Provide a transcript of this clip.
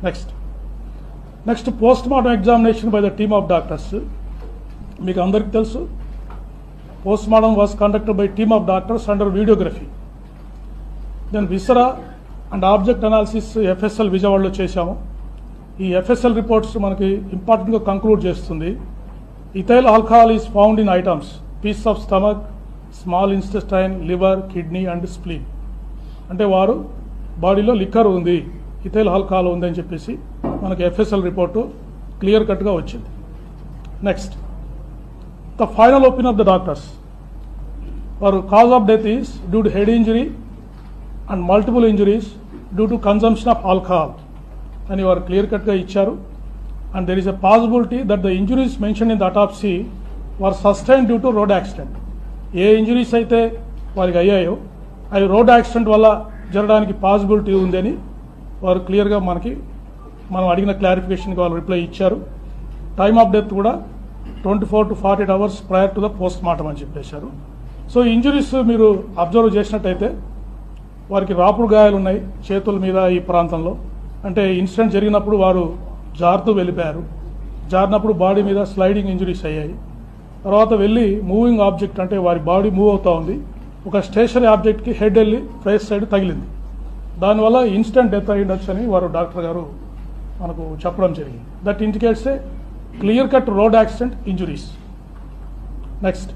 Next post mortem examination by the team of doctors. మీకు అందరికీ తెలుసు, post mortem was conducted by team of doctors under videography. Then viscera and object analysis FSL విజయవాడలో చేశాము. ఈ FSL reports మనకి ఇంపార్టెంట్గా conclude చేస్తుంది. Ethyl alcohol is found in items piece of stomach, small intestine, liver, kidney and spleen. అంటే వారు బాడీలో liquor ఉంది, ఇథైల్ ఆల్కహాల్ ఉంది అని చెప్పేసి మనకి ఎఫ్ఎస్ఎల్ రిపోర్టు క్లియర్ కట్గా వచ్చింది. Next the final opinion of the doctors. వారు cause of death is due to head injury and multiple injuries due to consumption of alcohol అని వారు క్లియర్ కట్గా ఇచ్చారు. And there is a possibility that the injuries mention in the autopsy were sustain due to road accident. ఏ injuries అయితే వారికి అయ్యాయో అవి road accident వల్ల జరగడానికి పాసిబిలిటీ ఉందని వారు క్లియర్గా మనం అడిగిన క్లారిఫికేషన్కి వాళ్ళు రిప్లై ఇచ్చారు. టైమ్ ఆఫ్ డెత్ కూడా 24 to 48 hours prior to the post mortem అని చెప్పేశారు. సో ఇంజురీస్ మీరు అబ్జర్వ్ చేసినట్టయితే వారికి రాపుడు గాయాలు ఉన్నాయి చేతుల మీద, ఈ ప్రాంతంలో. అంటే ఇన్సిడెంట్ జరిగినప్పుడు వారు జారుతూ వెళ్ళిపోయారు. జారినప్పుడు బాడీ మీద స్లైడింగ్ ఇంజురీస్ అయ్యాయి. తర్వాత వెళ్ళి మూవింగ్ ఆబ్జెక్ట్, అంటే వారి బాడీ మూవ్ అవుతూ ఉంది, ఒక స్టేషనరీ ఆబ్జెక్ట్కి హెడ్ వెళ్ళి ఫేస్ సైడ్ తగిలింది. దానివల్ల ఇన్స్టెంట్ డెత్ అయ్యిండొచ్చు అని వారు డాక్టర్ గారు మనకు చెప్పడం జరిగింది. That indicates a clear cut road accident injuries. Next